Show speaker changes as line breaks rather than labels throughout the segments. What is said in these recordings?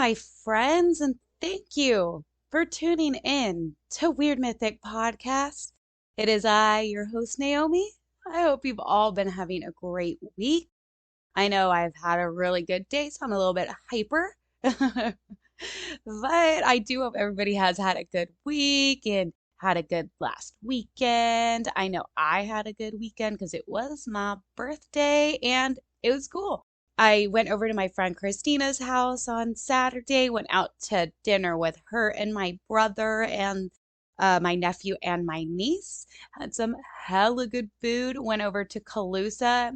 my friends, and thank you for tuning in to Weird Mythic Podcast. It is I, your host, Naomi. I hope you've all been having a great week. I know I've had a really good day, so I'm a little bit hyper. But I do hope everybody has had a good week and had a good last weekend. I know I had a good weekend because it was my birthday and it was cool. I went over to my friend Christina's house on Saturday, went out to dinner with her and my brother and my nephew and my niece. Had some hella good food. Went over to Calusa.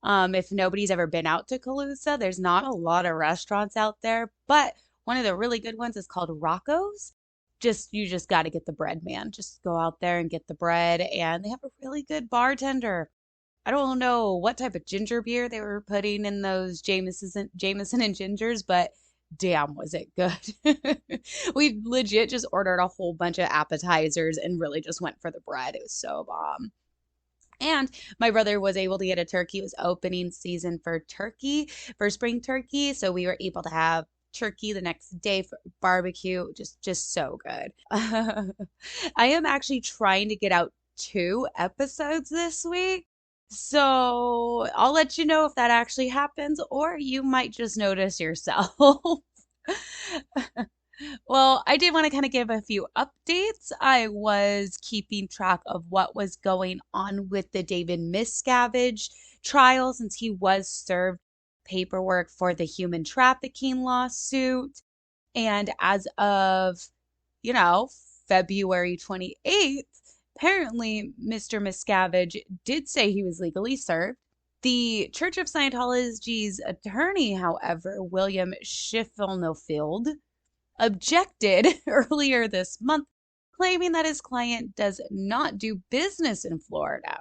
If nobody's ever been out to Calusa, there's not a lot of restaurants out there, but one of the really good ones is called Rocco's. You just got to get the bread, man. Just go out there and get the bread, and they have a really good bartender. I don't know what type of ginger beer they were putting in those Jameson and gingers, but damn, was it good. We legit just ordered a whole bunch of appetizers and really just went for the bread. It was so bomb. And my brother was able to get a turkey. It was opening season for turkey, for spring turkey. So we were able to have turkey the next day for barbecue. Just so good. I am actually trying to get out 2 episodes this week. So I'll let you know if that actually happens, or you might just notice yourself. Well, I did want to kind of give a few updates. I was keeping track of what was going on with the David Miscavige trial since he was served paperwork for the human trafficking lawsuit. And as of, you know, February 28th, apparently Mr. Miscavige did say he was legally served. The Church of Scientology's attorney, however, William Schiffelnofield, objected earlier this month, claiming that his client does not do business in Florida,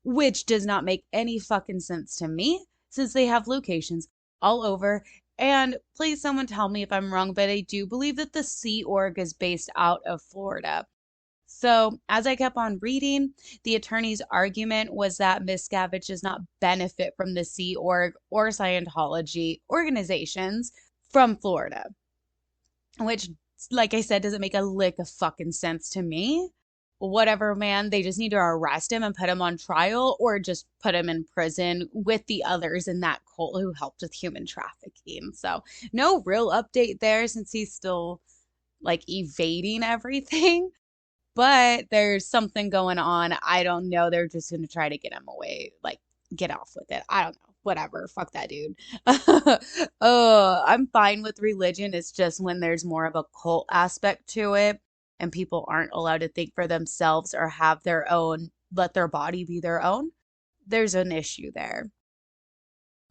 which does not make any fucking sense to me since they have locations all over. And please, someone tell me if I'm wrong, but I do believe that the Sea Org is based out of Florida. So, as I kept on reading, the attorney's argument was that Miscavige does not benefit from the Sea Org or Scientology organizations from Florida, which, like I said, doesn't make a lick of fucking sense to me. Whatever, man, they just need to arrest him and put him on trial or just put him in prison with the others in that cult who helped with human trafficking. So, no real update there since he's still like evading everything. But there's something going on. I don't know. They're just going to try to get him away, like get off with it. I don't know. Whatever. Fuck that dude. I'm fine with religion. It's just when there's more of a cult aspect to it and people aren't allowed to think for themselves or have their own, let their body be their own. There's an issue there.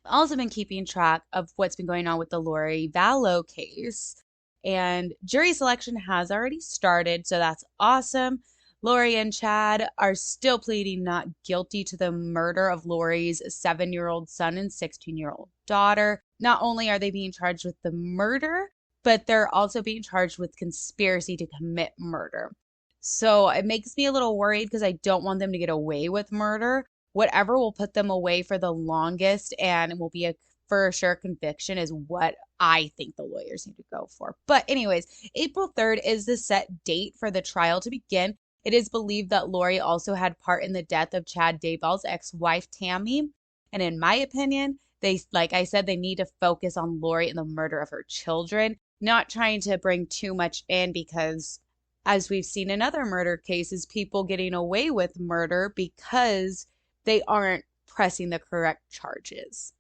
I've also been keeping track of what's been going on with the Lori Vallow case. And jury selection has already started, so that's awesome. Lori and Chad are still pleading not guilty to the murder of Lori's 7-year-old son and 16-year-old daughter. Not only are they being charged with the murder, but they're also being charged with conspiracy to commit murder. So it makes me a little worried because I don't want them to get away with murder. Whatever will put them away for the longest and it will be a for sure conviction is what I think the lawyers need to go for. But anyways, April 3rd is the set date for the trial to begin. It is believed that Lori also had part in the death of Chad Daybell's ex-wife, Tammy. And in my opinion, like I said, they need to focus on Lori and the murder of her children, not trying to bring too much in because as we've seen in other murder cases, people getting away with murder because they aren't pressing the correct charges.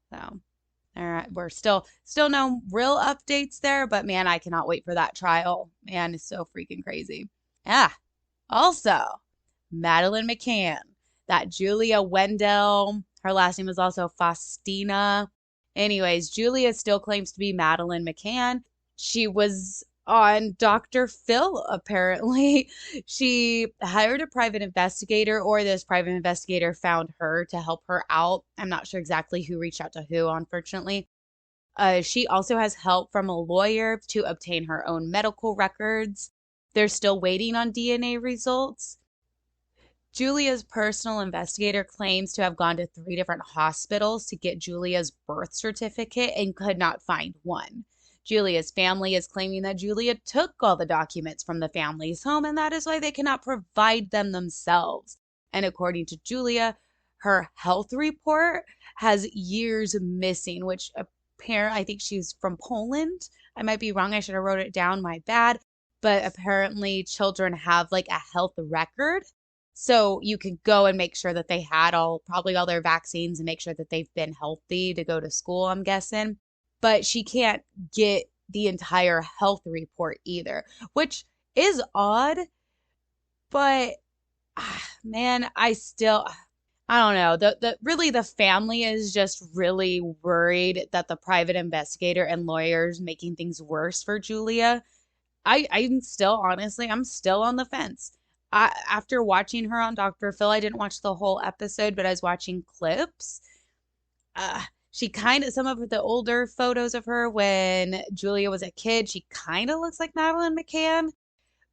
So, all right, we're still no real updates there, but man, I cannot wait for that trial. Man, it's so freaking crazy. Yeah. Also, Madeleine McCann, that Julia Wendell, her last name is also Faustina. Anyways, Julia still claims to be Madeleine McCann. She was on Dr. Phil, apparently. She hired a private investigator, or this private investigator found her to help her out. I'm not sure exactly who reached out to who, unfortunately. She also has help from a lawyer to obtain her own medical records. They're still waiting on DNA results. Julia's personal investigator claims to have gone to 3 different hospitals to get Julia's birth certificate and could not find one. Julia's family is claiming that Julia took all the documents from the family's home, and that is why they cannot provide them themselves. And according to Julia, her health report has years missing, which apparently I think she's from Poland. I might be wrong. I should have wrote it down. My bad. But apparently children have like a health record. So you can go and make sure that they had probably all their vaccines and make sure that they've been healthy to go to school, I'm guessing. But she can't get the entire health report either, which is odd. But man, I don't know. The family is just really worried that the private investigator and lawyers making things worse for Julia. I'm still, honestly, I'm still on the fence. After watching her on Dr. Phil, I didn't watch the whole episode, but I was watching clips. She kind of, some of the older photos of her when Julia was a kid, she kind of looks like Madeline McCann.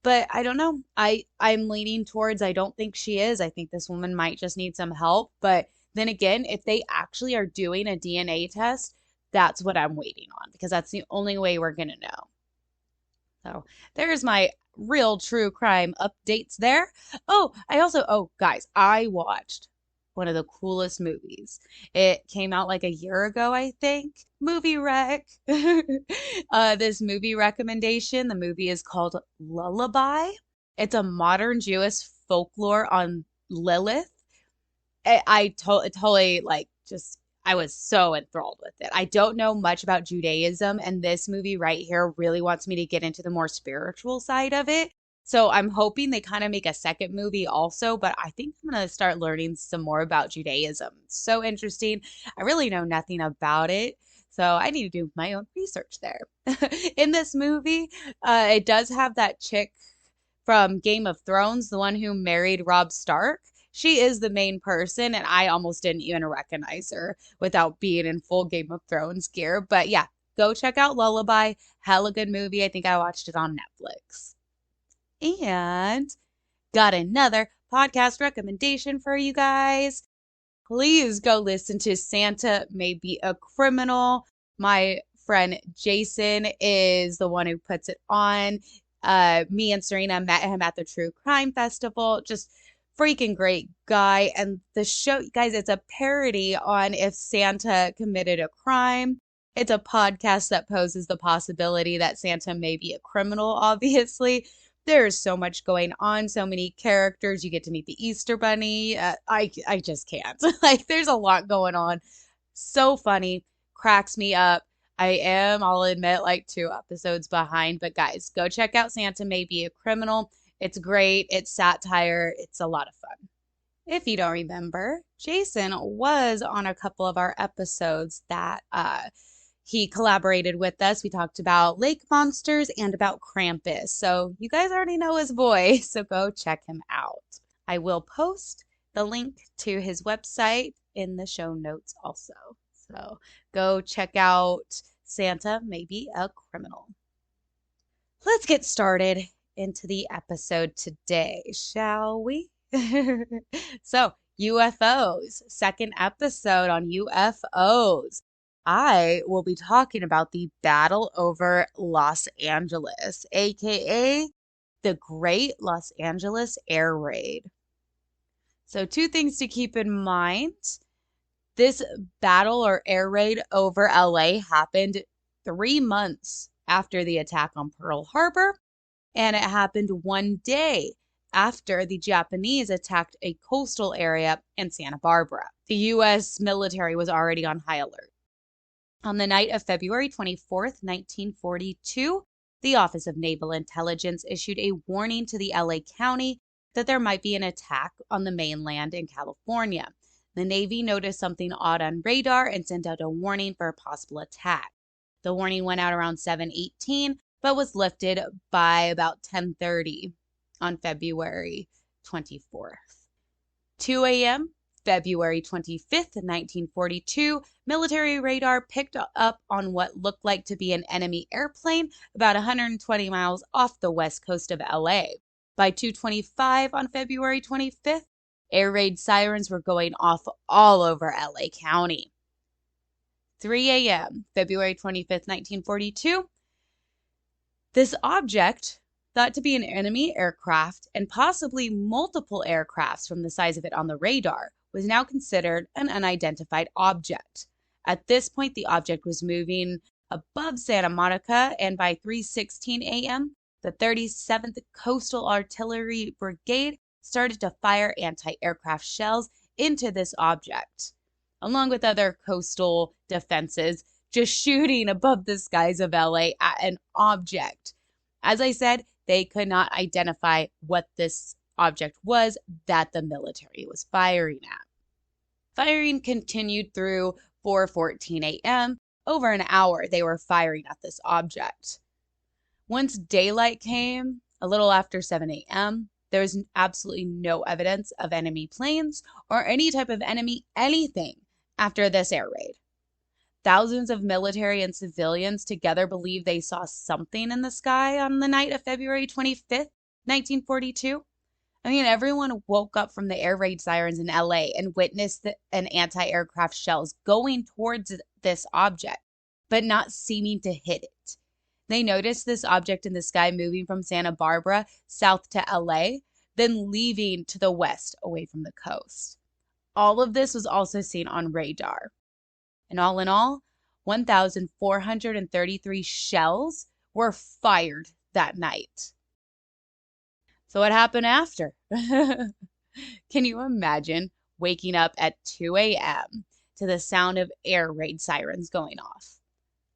But I don't know. I'm leaning towards I don't think she is. I think this woman might just need some help. But then again, if they actually are doing a DNA test, that's what I'm waiting on because that's the only way we're going to know. So there's my real true crime updates there. Guys, I watched one of the coolest movies. It came out like a year ago, I think. Movie rec. This movie recommendation. The movie is called Lullaby. It's a modern Jewish folklore on Lilith. Totally I was so enthralled with it. I don't know much about Judaism, and this movie right here really wants me to get into the more spiritual side of it. So I'm hoping they kind of make a second movie also, but I think I'm going to start learning some more about Judaism. It's so interesting. I really know nothing about it, so I need to do my own research there. In this movie, it does have that chick from Game of Thrones, the one who married Robb Stark. She is the main person, and I almost didn't even recognize her without being in full Game of Thrones gear. But yeah, go check out Lullaby. Hella good movie. I think I watched it on Netflix. And got another podcast recommendation for you guys. Please go listen to Santa May Be a Criminal. My friend Jason is the one who puts it on. Me and Serena met him at the True Crime Festival. Just freaking great guy. And the show, guys, it's a parody on if Santa committed a crime. It's a podcast that poses the possibility that Santa may be a criminal, obviously. There's so much going on, so many characters. You get to meet the Easter Bunny. I just can't. Like, there's a lot going on. So funny. Cracks me up. I'll admit, like 2 episodes behind. But guys, go check out Santa May Be a Criminal. It's great. It's satire. It's a lot of fun. If you don't remember, Jason was on a couple of our episodes that he collaborated with us. We talked about lake monsters and about Krampus. So you guys already know his voice, so go check him out. I will post the link to his website in the show notes also. So go check out Santa May Be a Criminal. Let's get started into the episode today, shall we? So, UFOs, second episode on UFOs. I will be talking about the Battle over Los Angeles, aka the Great Los Angeles Air Raid. So 2 things to keep in mind. This battle or air raid over LA happened 3 months after the attack on Pearl Harbor, and it happened 1 day after the Japanese attacked a coastal area in Santa Barbara. The U.S. military was already on high alert. On the night of February 24th, 1942, the Office of Naval Intelligence issued a warning to the LA County that there might be an attack on the mainland in California. The Navy noticed something odd on radar and sent out a warning for a possible attack. The warning went out around 7:18, but was lifted by about 10:30 on February 24th. 2 a.m., February 25th, 1942, military radar picked up on what looked like to be an enemy airplane about 120 miles off the west coast of LA. By 2:25 on February 25th, air raid sirens were going off all over LA County. 3 a.m., February 25th, 1942, This object, thought to be an enemy aircraft and possibly multiple aircrafts from the size of it on the radar, was now considered an unidentified object. At this point, the object was moving above Santa Monica, and by 3:16 a.m., the 37th Coastal Artillery Brigade started to fire anti-aircraft shells into this object, along with other coastal defenses, just shooting above the skies of LA at an object. As I said, they could not identify what this object was that the military was firing at. Firing continued through 4:14 a.m. Over an hour, they were firing at this object. Once daylight came, a little after 7 a.m., there was absolutely no evidence of enemy planes or any type of enemy anything after this air raid. Thousands of military and civilians together believe they saw something in the sky on the night of February 25th, 1942. I mean, everyone woke up from the air raid sirens in LA and witnessed an anti-aircraft shells going towards this object, but not seeming to hit it. They noticed this object in the sky moving from Santa Barbara south to LA, then leaving to the west away from the coast. All of this was also seen on radar. And all in all, 1,433 shells were fired that night. So what happened after? Can you imagine waking up at 2 a.m. to the sound of air raid sirens going off?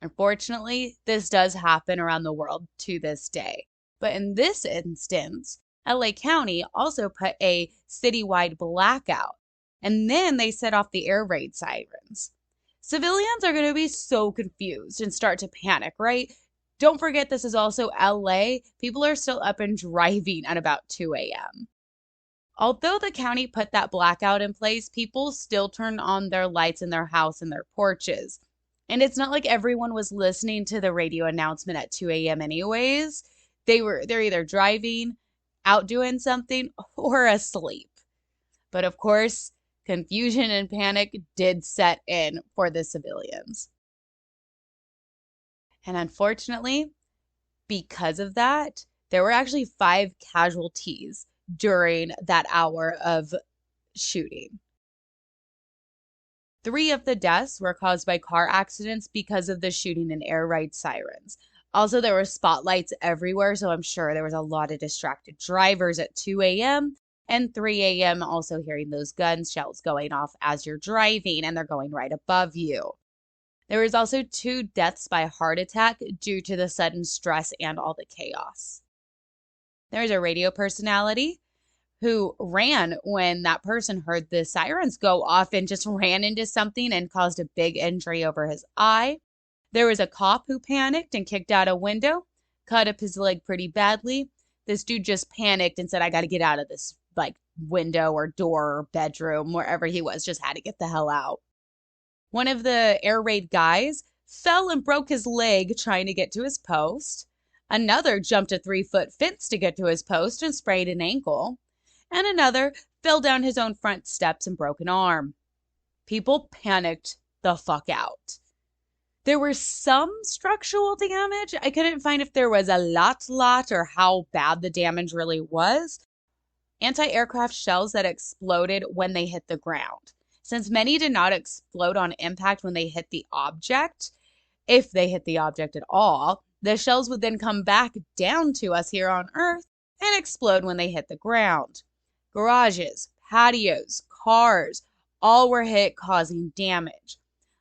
Unfortunately, this does happen around the world to this day. But in this instance, LA County also put a citywide blackout, and then they set off the air raid sirens. Civilians are going to be so confused and start to panic, right? Don't forget, this is also LA. People are still up and driving at about 2 a.m. Although the county put that blackout in place, people still turned on their lights in their house and their porches. And it's not like everyone was listening to the radio announcement at 2 a.m. anyways. They're either driving, out doing something, or asleep. But of course, confusion and panic did set in for the civilians. And unfortunately, because of that, there were actually 5 casualties during that hour of shooting. 3 of the deaths were caused by car accidents because of the shooting and air raid sirens. Also, there were spotlights everywhere, so I'm sure there was a lot of distracted drivers at 2 a.m. and 3 a.m. also hearing those gun shells going off as you're driving and they're going right above you. There was also 2 deaths by heart attack due to the sudden stress and all the chaos. There was a radio personality who ran when that person heard the sirens go off and just ran into something and caused a big injury over his eye. There was a cop who panicked and kicked out a window, cut up his leg pretty badly. This dude just panicked and said, I got to get out of this window or door or bedroom, wherever he was, just had to get the hell out. One of the air raid guys fell and broke his leg trying to get to his post. Another jumped a 3-foot fence to get to his post and sprained an ankle. And another fell down his own front steps and broke an arm. People panicked the fuck out. There was some structural damage. I couldn't find if there was a lot or how bad the damage really was. Anti-aircraft shells that exploded when they hit the ground. Since many did not explode on impact when they hit the object, if they hit the object at all, the shells would then come back down to us here on Earth and explode when they hit the ground. Garages, patios, cars, all were hit, causing damage.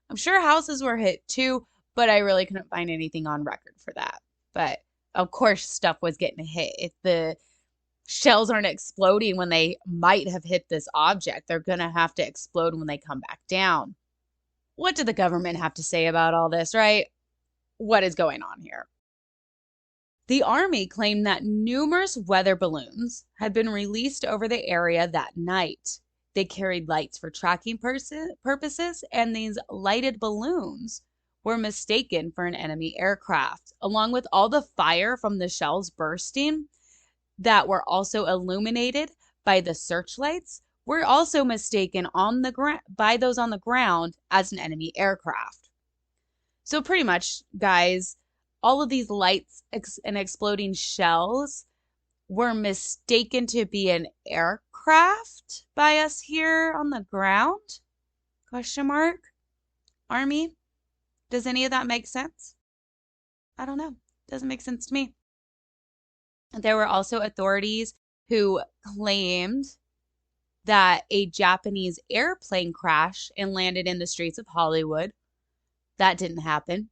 I'm sure houses were hit too, but I really couldn't find anything on record for that. But of course, stuff was getting hit. If the shells aren't exploding when they might have hit this object, they're going to have to explode when they come back down. What did the government have to say about all this, right? What is going on here? The Army claimed that numerous weather balloons had been released over the area that night. They carried lights for tracking purposes, and these lighted balloons were mistaken for an enemy aircraft, along with all the fire from the shells bursting that were also illuminated by the searchlights were also mistaken by those on the ground as an enemy aircraft. So pretty much, guys, all of these lights and exploding shells were mistaken to be an aircraft by us here on the ground? Question mark. Army, does any of that make sense? I don't know. Doesn't make sense to me. There were also authorities who claimed that a Japanese airplane crashed and landed in the streets of Hollywood. That didn't happen.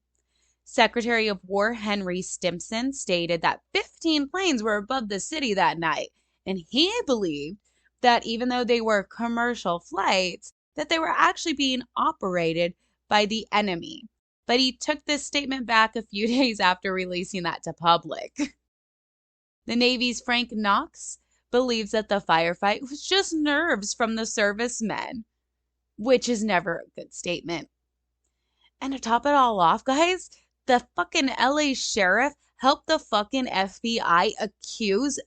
Secretary of War Henry Stimson stated that 15 planes were above the city that night, and he believed that even though they were commercial flights, that they were actually being operated by the enemy. But he took this statement back a few days after releasing that to public. The Navy's Frank Knox believes that the firefight was just nerves from the servicemen, which is never a good statement. And to top it all off, guys, the fucking LA sheriff helped the fucking FBI accuse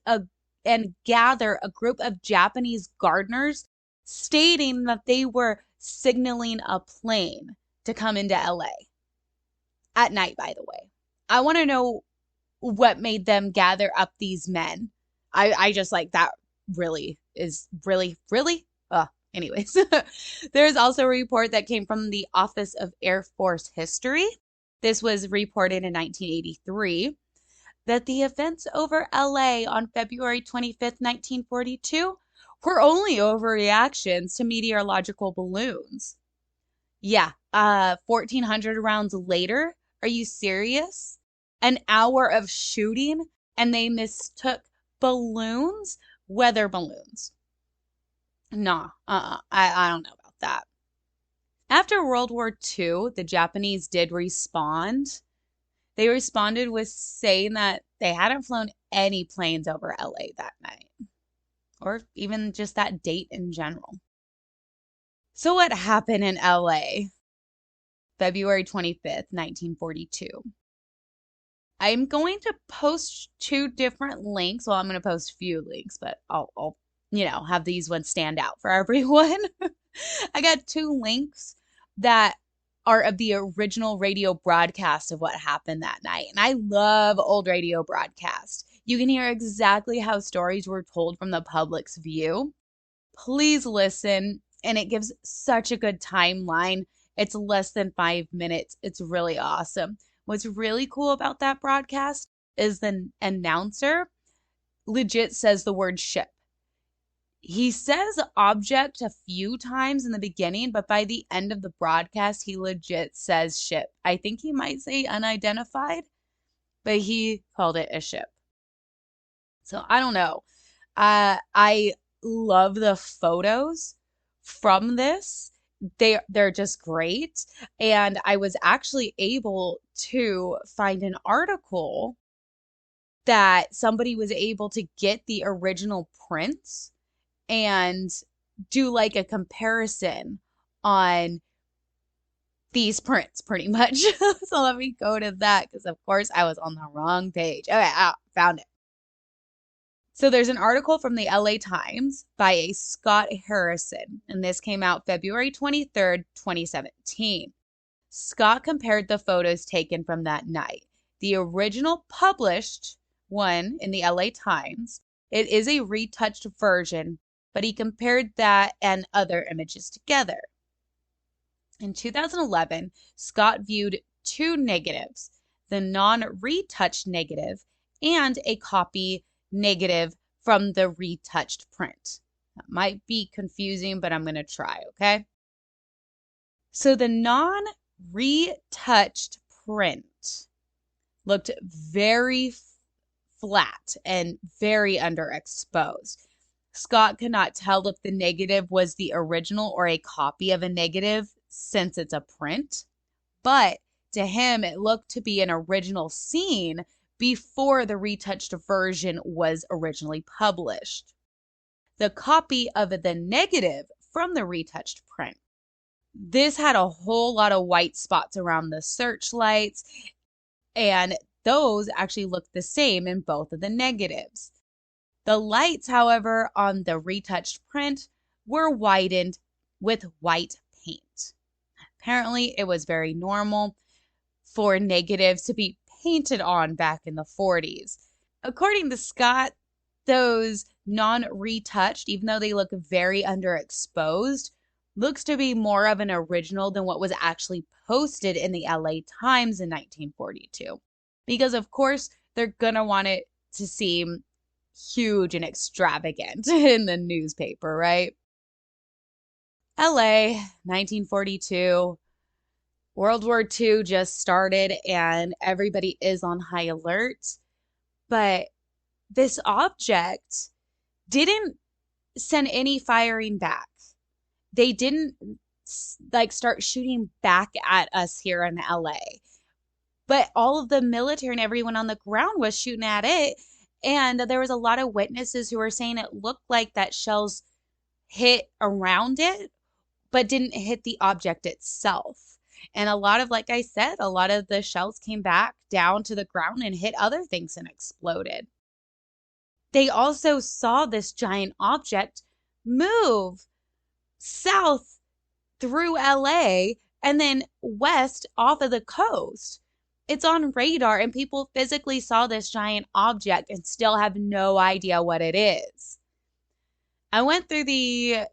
and gather a group of Japanese gardeners stating that they were signaling a plane to come into LA. At night, by the way. I want to know what made them gather up these men. I just like that really is really. Anyways, there's also a report that came from the Office of Air Force History. This was reported in 1983 that the events over LA on February 25th, 1942 were only overreactions to meteorological balloons. Yeah, 1,400 rounds later. Are you serious? An hour of shooting and they mistook balloons, weather balloons. Nah, I don't know about that. After World War II, the Japanese did respond. They responded with saying that they hadn't flown any planes over LA that night, or even just that date in general. So what happened in LA? February 25th, 1942. I'm going to post two different links. Well, I'm going to post a few links, but I'll have these ones stand out for everyone. I got two links that are of the original radio broadcast of what happened that night. And I love old radio broadcasts. You can hear exactly how stories were told from the public's view. Please listen. And it gives such a good timeline. It's less than 5 minutes. It's really awesome. What's really cool about that broadcast is the announcer legit says the word ship. He says object a few times in the beginning, but by the end of the broadcast, he legit says ship. I think he might say unidentified, but he called it a ship. So I don't know. I love the photos from this. They're just great. And I was actually able to find an article that somebody was able to get the original prints and do like a comparison on these prints pretty much. So let me go to that because of course I was on the wrong page. Okay, found it. So there's an article from the LA Times by a Scott Harrison, and this came out February 23rd, 2017. Scott compared the photos taken from that night. The original published one in the LA Times, it is a retouched version, but he compared that and other images together. In 2011, Scott viewed two negatives, the non-retouched negative and a copy negative from the retouched print. That might be confusing, but I'm going to try, okay? So the non-retouched print looked very flat and very underexposed. Scott could not tell if the negative was the original or a copy of a negative since it's a print, but to him, it looked to be an original scene before the retouched version was originally published. The copy of the negative from the retouched print, this had a whole lot of white spots around the searchlights, and those actually looked the same in both of the negatives. The lights, however, on the retouched print were whitened with white paint. Apparently, it was very normal for negatives to be painted on back in the 40s. According to Scott, those non-retouched, even though they look very underexposed, looks to be more of an original than what was actually posted in the LA Times in 1942. Because of course, they're gonna want it to seem huge and extravagant in the newspaper, right? LA, 1942. World War II just started and everybody is on high alert. But this object didn't send any firing back. They didn't start shooting back at us here in LA. But all of the military and everyone on the ground was shooting at it. And there was a lot of witnesses who were saying it looked like that shells hit around it, but didn't hit the object itself. And a lot of, like I said, a lot of the shells came back down to the ground and hit other things and exploded. They also saw this giant object move south through LA and then west off of the coast. It's on radar and people physically saw this giant object and still have no idea what it is. I went through the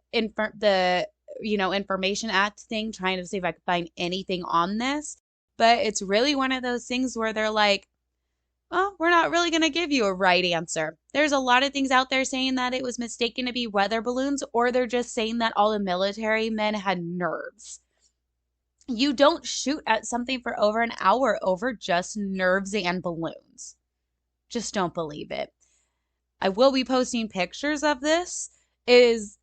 Information Act thing trying to see if I could find anything on this, but it's really one of those things where they're like, well, we're not really going to give you a right answer. There's a lot of things out there saying that it was mistaken to be weather balloons, or they're just saying that all the military men had nerves. You don't shoot at something for over an hour over just nerves and balloons. Just don't believe it. I will be posting pictures of this. It is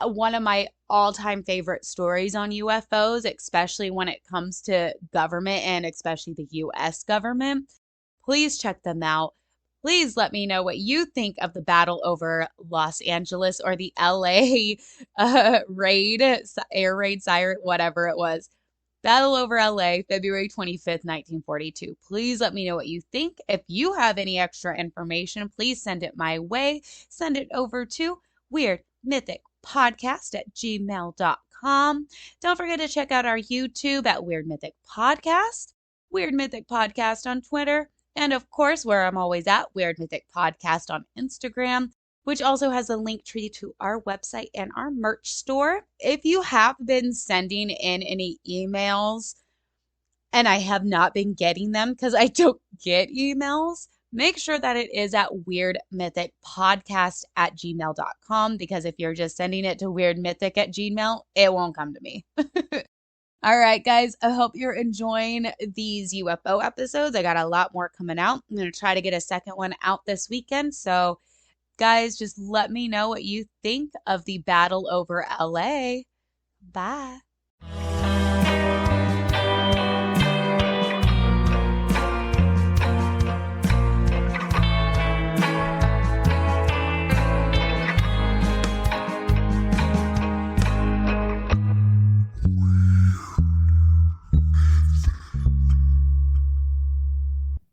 one of my all-time favorite stories on UFOs, especially when it comes to government and especially the U.S. government. Please check them out. Please let me know what you think of the battle over Los Angeles or the LA air raid, siren, whatever it was. Battle over LA, February 25th, 1942. Please let me know what you think. If you have any extra information, please send it my way. Send it over to weirdmythicpodcast@gmail.com. Don't forget to check out our YouTube at Weird Mythic Podcast, Weird Mythic Podcast on Twitter, and of course, where I'm always at, Weird Mythic Podcast on Instagram, which also has a link tree to our website and our merch store. If you have been sending in any emails and I have not been getting them because I don't get emails, make sure that it is at weirdmythicpodcast@gmail.com, because if you're just sending it to weirdmythic@gmail, it won't come to me. All right, guys, I hope you're enjoying these UFO episodes. I got a lot more coming out. I'm going to try to get a second one out this weekend. So, guys, just let me know what you think of the battle over LA. Bye.